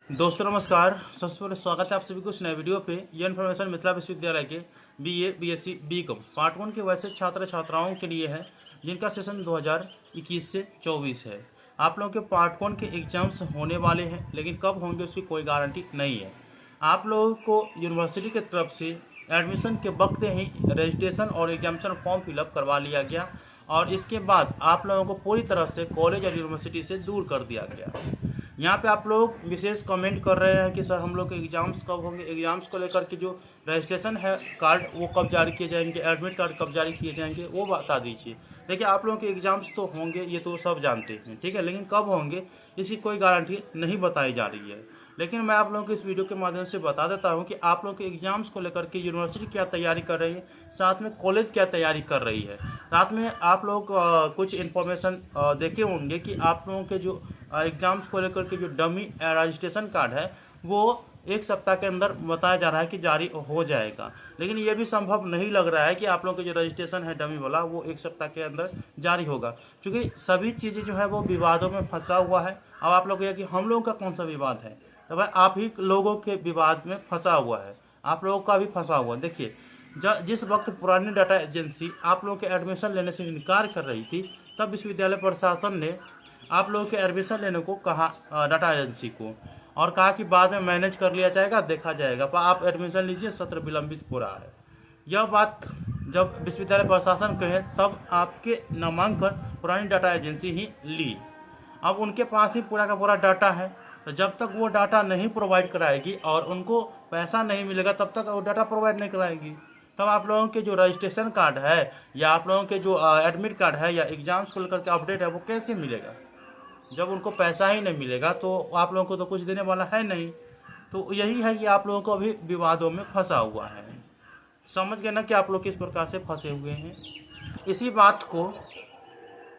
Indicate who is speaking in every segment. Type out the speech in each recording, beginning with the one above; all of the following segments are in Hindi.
Speaker 1: दोस्तों नमस्कार। सबसे पहले स्वागत है आप सभी को इस नए वीडियो पे। यह इन्फॉर्मेशन मिथिला विश्वविद्यालय के बीए, बीएससी, बीकॉम पार्ट 1 के वैसे छात्र छात्राओं के लिए है जिनका सेशन 2021 से 24 है। आप लोगों के पार्ट 1 के एग्जाम्स होने वाले हैं, लेकिन कब होंगे उसकी कोई गारंटी नहीं है। आप लोगों को यूनिवर्सिटी की तरफ से एडमिशन के वक्त ही रजिस्ट्रेशन और एग्जामिनेशन फॉर्म फिलअप करवा लिया गया और इसके बाद आप लोगों को पूरी तरह से कॉलेज और यूनिवर्सिटी से दूर कर दिया गया। यहाँ पे आप लोग विशेष कमेंट कर रहे हैं कि सर हम लोग के एग्जाम्स कब होंगे। एग्जाम्स को लेकर के जो रजिस्ट्रेशन है कार्ड वो कब जारी किए जाएंगे, एडमिट कार्ड कब जारी किए जाएंगे वो बता दीजिए। देखिए आप लोगों के एग्जाम्स तो होंगे, ये तो सब जानते हैं, ठीक है, लेकिन कब होंगे इसकी कोई गारंटी नहीं बताई जा रही है। लेकिन मैं आप लोगों को इस वीडियो के माध्यम से बता देता हूं कि आप लोगों के एग्जाम्स को लेकर के यूनिवर्सिटी क्या तैयारी कर रही है, साथ में कॉलेज क्या तैयारी कर रही है। साथ में आप लोग कुछ इन्फॉर्मेशन देखे होंगे कि आप लोगों के जो एग्जाम्स को लेकर के जो डमी रजिस्ट्रेशन कार्ड है वो एक सप्ताह के अंदर बताया जा रहा है कि जारी हो जाएगा, लेकिन ये भी संभव नहीं लग रहा है कि आप लोगों के जो रजिस्ट्रेशन है डमी वाला वो एक सप्ताह के अंदर जारी होगा, क्योंकि सभी चीज़ें जो है वो विवादों में फंसा हुआ है। अब आप लोग कि हम लोगों का कौन सा विवाद है, तो भाई आप ही लोगों के विवाद में फंसा हुआ है, आप लोगों का भी फंसा हुआ। देखिए जिस वक्त पुरानी डाटा एजेंसी आप लोगों के एडमिशन लेने से इनकार कर रही थी, तब विश्वविद्यालय प्रशासन ने आप लोगों के एडमिशन लेने को कहा डाटा एजेंसी को, और कहा कि बाद में मैनेज कर लिया जाएगा, देखा जाएगा, पर आप एडमिशन लीजिए, सत्र विलंबित हो रहा है। यह बात जब विश्वविद्यालय प्रशासन कहे तब आपके नामांकन पुरानी डाटा एजेंसी ही ली। अब उनके पास ही पूरा का पूरा डाटा है, तो जब तक वो डाटा नहीं प्रोवाइड कराएगी और उनको पैसा नहीं मिलेगा तब तक वो डाटा प्रोवाइड नहीं कराएगी। तब आप लोगों के जो रजिस्ट्रेशन कार्ड है या आप लोगों के जो एडमिट कार्ड है या एग्जाम्स को लेकर के अपडेट है वो कैसे मिलेगा। जब उनको पैसा ही नहीं मिलेगा तो आप लोगों को तो कुछ देने वाला है नहीं। तो यही है कि आप लोगों को अभी विवादों में फंसा हुआ है। समझ गए ना कि आप लोग किस प्रकार से फंसे हुए हैं। इसी बात को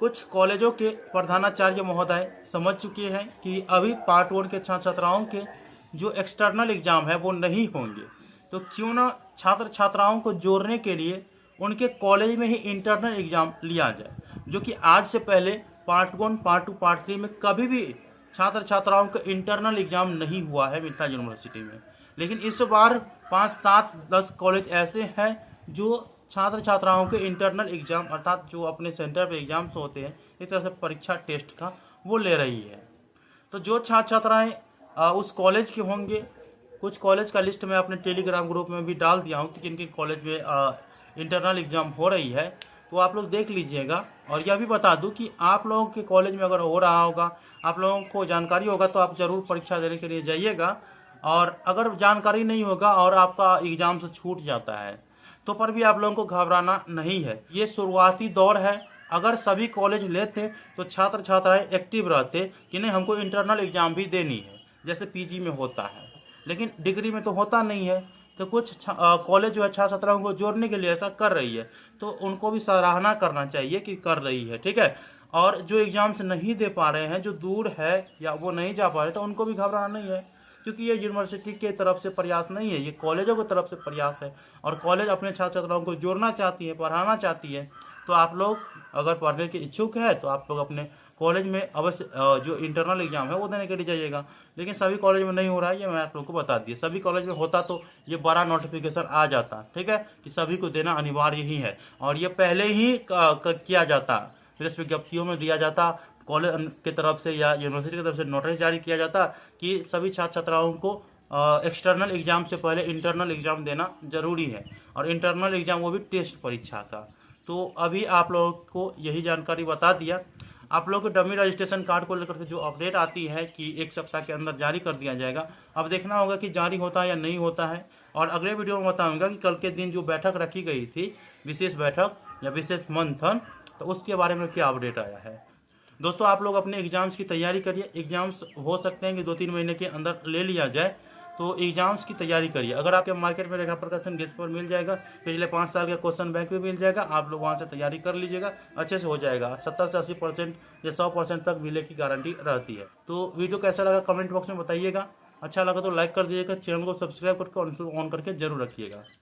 Speaker 1: कुछ कॉलेजों के प्रधानाचार्य महोदय समझ चुके हैं कि अभी पार्ट 1 के छात्र छात्राओं के जो एक्सटर्नल एग्जाम है वो नहीं होंगे, तो क्यों ना छात्र छात्राओं को जोड़ने के लिए उनके कॉलेज में ही इंटरनल एग्जाम लिया जाए, जो कि आज से पहले पार्ट 1, पार्ट 2, पार्ट 3 में कभी भी छात्र छात्राओं का इंटरनल एग्जाम नहीं हुआ है मिथिला यूनिवर्सिटी में। लेकिन इस बार 5, 7, 10 कॉलेज ऐसे हैं जो छात्र छात्राओं के इंटरनल एग्जाम अर्थात जो अपने सेंटर पे एग्जाम्स होते हैं इस तरह से परीक्षा टेस्ट का वो ले रही है। तो जो छात्र छात्राएँ उस कॉलेज के होंगे, कुछ कॉलेज का लिस्ट मैं अपने टेलीग्राम ग्रुप में भी डाल दिया हूँ कि किन किन कॉलेज में इंटरनल एग्जाम हो रही है, तो आप लोग देख लीजिएगा। और यह भी बता दूं कि आप लोगों के कॉलेज में अगर हो रहा होगा, आप लोगों को जानकारी होगा, तो आप ज़रूर परीक्षा देने के लिए जाइएगा। और अगर जानकारी नहीं होगा और आपका एग्ज़ाम से छूट जाता है तो पर भी आप लोगों को घबराना नहीं है। ये शुरुआती दौर है। अगर सभी कॉलेज लेते तो छात्र छात्राएँ एक्टिव रहते कि नहीं हमको इंटरनल एग्ज़ाम भी देनी है, जैसे पीजी में होता है, लेकिन डिग्री में तो होता नहीं है। तो कुछ कॉलेज जो है छात्र छात्राओं को जोड़ने के लिए ऐसा कर रही है, तो उनको भी सराहना करना चाहिए कि कर रही है, ठीक है। और जो एग्जाम्स नहीं दे पा रहे हैं, जो दूर है या वो नहीं जा पा रहे, तो उनको भी घबराना नहीं है, क्योंकि ये यूनिवर्सिटी के तरफ से प्रयास नहीं है, ये कॉलेजों की तरफ से प्रयास है। और कॉलेज अपने छात्र छात्राओं को जोड़ना चाहती है, पढ़ाना चाहती है। तो आप लोग अगर पढ़ने के इच्छुक है तो आप लोग अपने कॉलेज में अवश्य जो इंटरनल एग्जाम है वो देने के लिए जाइएगा। लेकिन सभी कॉलेज में नहीं हो रहा है, ये मैं आप लोग को बता दिया। सभी कॉलेज में होता तो ये बड़ा नोटिफिकेशन आ जाता, ठीक है, कि सभी को देना अनिवार्य ही है। और ये पहले ही किया जाता, प्रेस विज्ञप्तियों में दिया जाता, कॉलेज की तरफ से या यूनिवर्सिटी की तरफ से नोटिस जारी किया जाता कि सभी छात्र छात्राओं को एक्सटर्नल एग्जाम से पहले इंटरनल एग्जाम देना जरूरी है, और इंटरनल एग्जाम वो भी टेस्ट परीक्षा का। तो अभी आप लोगों को यही जानकारी बता दिया। आप लोगों को डमी रजिस्ट्रेशन कार्ड को लेकर के जो अपडेट आती है कि एक सप्ताह के अंदर जारी कर दिया जाएगा, अब देखना होगा कि जारी होता है या नहीं होता है। और अगले वीडियो में बताऊंगा कि कल के दिन जो बैठक रखी गई थी, विशेष बैठक या विशेष मंथन, तो उसके बारे में क्या अपडेट आया है। दोस्तों आप लोग अपने एग्जाम्स की तैयारी करिए। एग्जाम्स हो सकते हैं कि 2-3 महीने के अंदर ले लिया जाए, तो एग्जाम्स की तैयारी करिए। अगर आपके मार्केट में रेखा प्रकाशन गेस्ट पर मिल जाएगा, पिछले 5 साल का क्वेश्चन बैंक में मिल जाएगा, आप लोग वहां से तैयारी कर लीजिएगा, अच्छे से हो जाएगा। 70 से 80% या 100% तक मिलने की गारंटी रहती है। तो वीडियो कैसा लगा कमेंट बॉक्स में बताइएगा। अच्छा लगा तो लाइक कर दीजिएगा, चैनल को सब्सक्राइब करके ऑन करके जरूर रखिएगा।